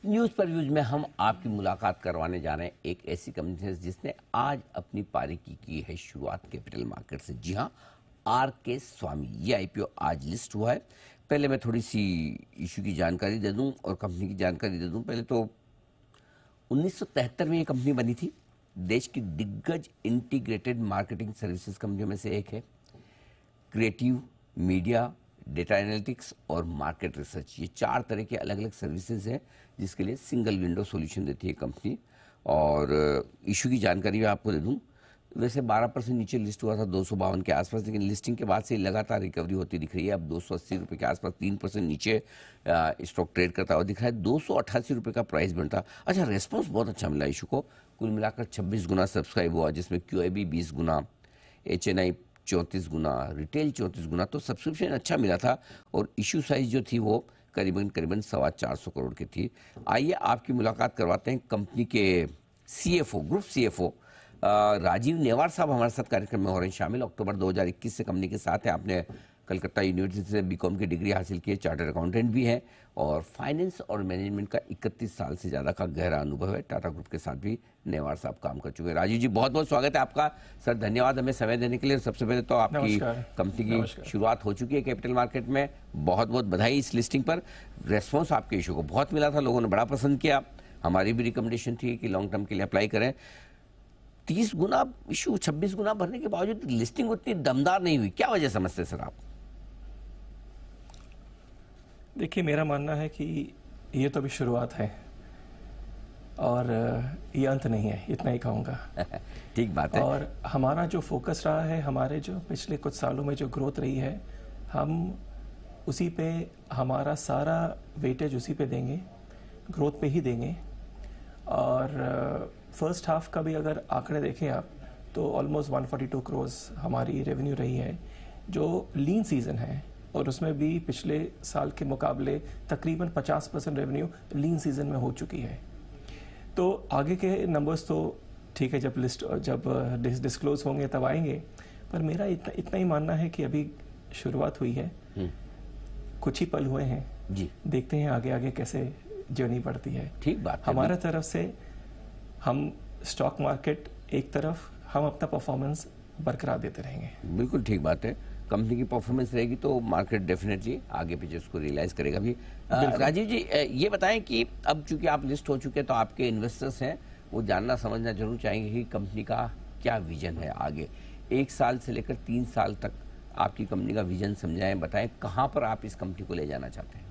News पर views में हम आपकी मुलाकात करवाने जा रहे हैं एक ऐसी कंपनी से जिसने आज अपनी पारी की है शुरुआत कैपिटल मार्केट से। जी हाँ, आर के स्वामी, ये आईपीओ आज लिस्ट हुआ है। पहले मैं थोड़ी सी इशू की जानकारी दे दूं और कंपनी की जानकारी दे दूं। पहले तो 1973 में ये कंपनी बनी थी। देश की दिग्गज इंटीग्रेटेड मार्केटिंग सर्विसेज कंपनियों में से एक है। क्रिएटिव, मीडिया, डेटा एनालिटिक्स और मार्केट रिसर्च, ये 4 तरह के अलग अलग सर्विसेज हैं जिसके लिए सिंगल विंडो सॉल्यूशन देती है कंपनी। और इशू की जानकारी मैं आपको दे दूं, वैसे 12% नीचे लिस्ट हुआ था 252 के आसपास, लेकिन लिस्टिंग के बाद से लगातार रिकवरी होती दिख रही है। अब 280 रुपये के आसपास 3% नीचे स्टॉक ट्रेड करता हुआ दिख रहा है। 288 रुपये का प्राइस बनता। अच्छा, रेस्पॉन्स बहुत अच्छा मिला इशू को। कुल मिलाकर 26 गुना सब्सक्राइब हुआ, जिसमें QIB 20 गुना, HNI 34 गुना, रिटेल 34 गुना, तो सब्सक्रिप्शन अच्छा मिला था। और इशू साइज जो थी वो करीबन 425 करोड़ की थी। आइए आपकी मुलाकात करवाते हैं कंपनी के CFO, group CFO Rajiv Newar साहब हमारे साथ कार्यक्रम में हो रहे हैं शामिल। अक्टूबर 2021 से कंपनी के साथ है। आपने कलकत्ता यूनिवर्सिटी से BCom की डिग्री हासिल की है, चार्टर्ड अकाउंटेंट भी है और फाइनेंस और मैनेजमेंट का 31 साल से ज़्यादा का गहरा अनुभव है। टाटा ग्रुप के साथ भी नेवार साहब काम कर चुके हैं। राजीव जी, बहुत बहुत स्वागत है आपका। सर, धन्यवाद हमें समय देने के लिए। सबसे पहले तो आपकी कंपनी की शुरुआत हो चुकी है कैपिटल मार्केट में, बहुत बहुत बधाई इस लिस्टिंग पर। रेस्पॉन्स आपके इशू को बहुत मिला था, लोगों ने बड़ा पसंद किया। हमारी भी रिकमेंडेशन थी कि लॉन्ग टर्म के लिए अप्लाई करें। 30 गुना इशू, 26 गुना भरने के बावजूद लिस्टिंग उतनी दमदार नहीं हुई, क्या वजह समझते सर आप? देखिए, मेरा मानना है कि ये तो अभी शुरुआत है और ये अंत नहीं है, इतना ही कहूँगा। ठीक बात है। और हमारा जो फोकस रहा है, हमारे जो पिछले कुछ सालों में जो ग्रोथ रही है, हम उसी पे हमारा सारा वेटेज उसी पे देंगे, ग्रोथ पे ही देंगे। और फर्स्ट हाफ का भी अगर आंकड़े देखें आप, तो ऑलमोस्ट 142 करोड़ हमारी रेवेन्यू रही है, जो लीन सीजन है। और उसमें भी पिछले साल के मुकाबले तकरीबन 50% रेवेन्यू लीन सीजन में हो चुकी है। तो आगे के नंबर्स तो ठीक है, जब डिस्क्लोज होंगे तब आएंगे। पर मेरा इतना ही मानना है कि अभी शुरुआत हुई है, कुछ ही पल हुए हैं जी। देखते हैं आगे आगे कैसे जर्नी बढ़ती है। ठीक बात है। हमारा तरफ से हम स्टॉक मार्केट एक तरफ, हम अपना परफॉर्मेंस बरकरार देते रहेंगे। बिल्कुल ठीक बात है। कंपनी की परफॉर्मेंस रहेगी तो मार्केट डेफिनेटली आगे पीछे उसको रियलाइज करेगा भी। राजीव जी, ये बताएं कि अब चूंकि आप लिस्ट हो चुके हैं तो आपके इन्वेस्टर्स हैं, वो जानना समझना जरूर चाहेंगे कि कंपनी का क्या विजन है आगे। 1 साल से लेकर 3 साल तक आपकी कंपनी का विजन समझाएं, बताएं कहाँ पर आप इस कंपनी को ले जाना चाहते हैं।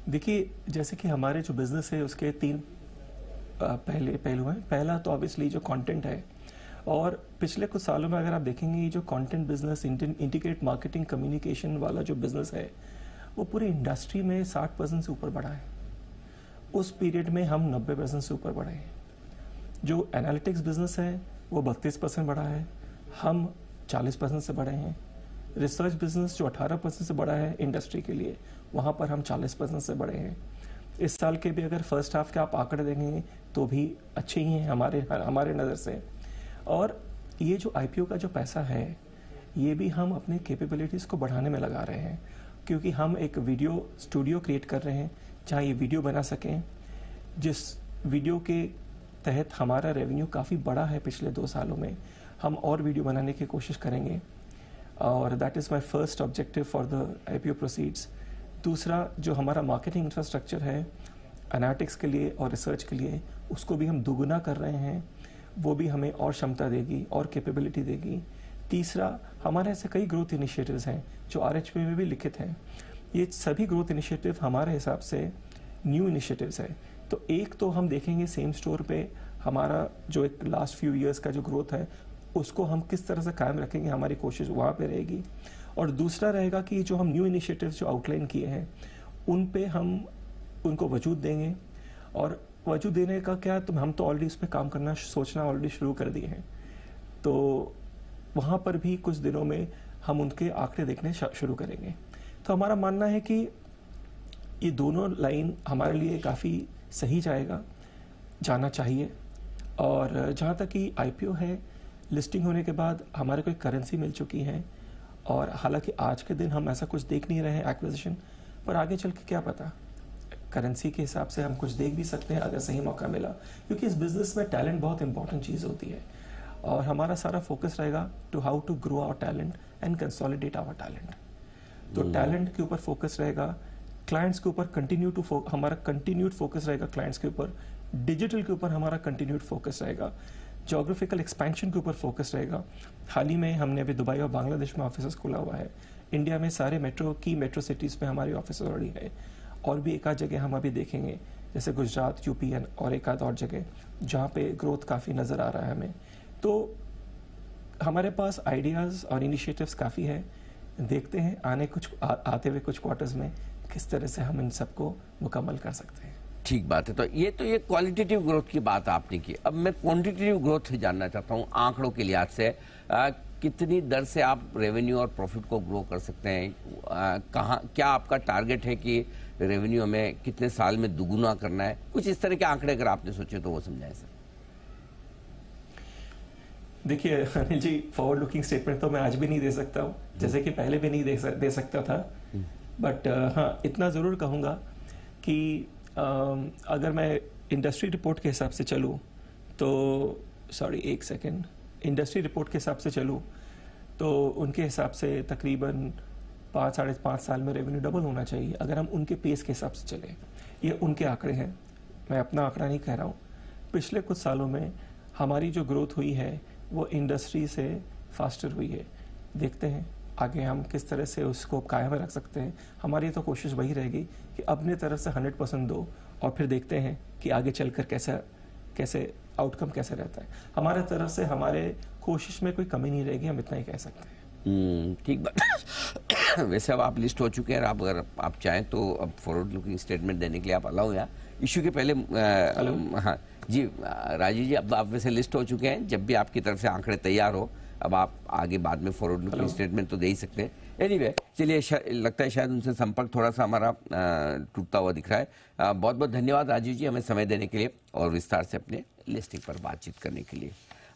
देखिए, जैसे कि हमारे जो बिजनेस है उसके 3 पहलू हैं। पहला तो ऑब्वियसली जो कंटेंट है, और पिछले कुछ सालों में अगर आप देखेंगे, ये जो content business, integrate marketing communication वाला जो बिजनेस है, वो पूरी इंडस्ट्री में 60% से ऊपर बढ़ा है। उस पीरियड में हम 90% से ऊपर बढ़े हैं। जो एनालिटिक्स बिजनेस है वो 32% बढ़ा है, हम 40% से बढ़े हैं। रिसर्च बिजनेस जो 18% से बढ़ा है इंडस्ट्री के लिए, वहाँ पर हम 40% से बढ़े हैं। इस साल के भी अगर फर्स्ट हाफ के आप आंकड़े देखेंगे तो भी अच्छे ही हैं हमारे नज़र से। और ये जो IPO का जो पैसा है, ये भी हम अपने कैपेबिलिटीज़ को बढ़ाने में लगा रहे हैं, क्योंकि हम एक वीडियो स्टूडियो क्रिएट कर रहे हैं जहाँ ये वीडियो बना सकें, जिस वीडियो के तहत हमारा रेवेन्यू काफ़ी बड़ा है पिछले 2 सालों में। हम और वीडियो बनाने की कोशिश करेंगे और that is my first objective for the IPO proceeds. दूसरा, जो हमारा मार्केटिंग इंफ्रास्ट्रक्चर है एनालिटिक्स के लिए और रिसर्च के लिए, उसको भी हम दोगुना कर रहे हैं। वो भी हमें और क्षमता देगी और कैपेबिलिटी देगी। तीसरा, हमारे ऐसे कई ग्रोथ इनिशिएटिव्स हैं जो RHP में भी लिखित हैं। ये सभी ग्रोथ इनिशिएटिव हमारे हिसाब से न्यू इनिशिएटिव्स है। तो एक तो हम देखेंगे सेम स्टोर पे हमारा जो एक लास्ट फ्यू इयर्स का जो ग्रोथ है, उसको हम किस तरह से कायम रखेंगे, हमारी कोशिश वहाँ पे रहेगी। और दूसरा रहेगा कि जो हम न्यू इनिशिएटिव्स जो आउटलाइन किए हैं, उन पे हम उनको वजूद देंगे। और वजूद देने का क्या, तो हम तो ऑलरेडी उस पर काम करना, सोचना ऑलरेडी शुरू कर दिए हैं। तो वहाँ पर भी कुछ दिनों में हम उनके आंकड़े देखने शुरू करेंगे। तो हमारा मानना है कि ये दोनों लाइन हमारे लिए काफ़ी सही जाना चाहिए। और जहाँ तक कि IPO है, लिस्टिंग होने के बाद हमारे को एक करेंसी मिल चुकी है। और हालांकि आज के दिन हम ऐसा कुछ देख नहीं रहे हैं एक्विजिशन, पर आगे चल के क्या पता, करेंसी के हिसाब से हम कुछ देख भी सकते हैं अगर सही मौका मिला, क्योंकि इस बिजनेस में टैलेंट बहुत इंपॉर्टेंट चीज़ होती है। और हमारा सारा फोकस रहेगा to how to grow our talent and consolidate our talent. तो टैलेंट के ऊपर फोकस रहेगा, क्लाइंट्स के ऊपर हमारा कंटिन्यूड फोकस रहेगा, क्लाइंट्स के ऊपर, डिजिटल के ऊपर हमारा कंटिन्यूड फोकस रहेगा, जोग्राफिकल एक्सपेंशन के ऊपर फोकस रहेगा। हाल ही में हमने अभी दुबई और बांग्लादेश में ऑफिस खोला हुआ है। इंडिया में सारे मेट्रो सिटीज़ में हमारी ऑफिस ऑलरेडी है, और भी एक आध जगह हम अभी देखेंगे, जैसे गुजरात, यूपी और एक आध और जगह जहाँ पे ग्रोथ काफ़ी नज़र आ रहा है हमें। तो हमारे पास आइडियाज़ और इनिशिएटिव्स काफ़ी है। देखते हैं आते हुए कुछ क्वार्टर्स में किस तरह से हम इन सबको मुकम्मल कर सकते हैं। ठीक बात है। तो ये क्वालिटेटिव ग्रोथ की बात आपने की। अब मैं क्वांटिटेटिव ग्रोथ जानना चाहता हूँ आंकड़ों के लिहाज से। कितनी दर से आप रेवेन्यू और प्रॉफिट को ग्रो कर सकते हैं? क्या आपका टारगेट है कि रेवेन्यू में कितने साल में दुगुना करना है? कुछ इस तरह के आंकड़े अगर आपने सोचे तो वो समझाएं सर। देखिए Anil ji, forward looking statement तो मैं आज भी नहीं दे सकता हूँ, जैसे कि पहले भी नहीं दे सकता था। बट हाँ, इतना ज़रूर कहूँगा कि अगर मैं इंडस्ट्री रिपोर्ट के हिसाब से चलूँ तो इंडस्ट्री रिपोर्ट के हिसाब से चलूँ तो उनके हिसाब से तकरीबन 5-5.5 साल में रेवेन्यू डबल होना चाहिए, अगर हम उनके पेस के हिसाब से चलें। ये उनके आंकड़े हैं, मैं अपना आंकड़ा नहीं कह रहा हूँ। पिछले कुछ सालों में हमारी जो ग्रोथ हुई है वो इंडस्ट्री से फास्टर हुई है। देखते हैं आगे हम किस तरह से उसको कायम रख सकते हैं। हमारी तो कोशिश वही रहेगी कि अपने तरफ से 100% दो, और फिर देखते हैं कि आगे चलकर कैसे आउटकम कैसे रहता है। हमारे तरफ से हमारे कोशिश में कोई कमी नहीं रहेगी, हम इतना ही कह सकते हैं। ठीक बात। वैसे अब आप लिस्ट हो चुके हैं, अगर आप चाहें तो अब फॉरवर्ड लुकिंग स्टेटमेंट देने के लिए आप अलाउ या इशू के पहले हाँ जी राजीव जी, अब आप वैसे लिस्ट हो चुके हैं। जब भी आपकी तरफ से आंकड़े तैयार हो, अब आप आगे बाद में फॉरवर्ड लुकिंग स्टेटमेंट तो दे ही सकते हैं। एनीवे, चलिए लगता है शायद उनसे संपर्क थोड़ा सा हमारा टूटता हुआ दिख रहा है। बहुत बहुत धन्यवाद राजीव जी हमें समय देने के लिए और विस्तार से अपने लिस्टिंग पर बातचीत करने के लिए।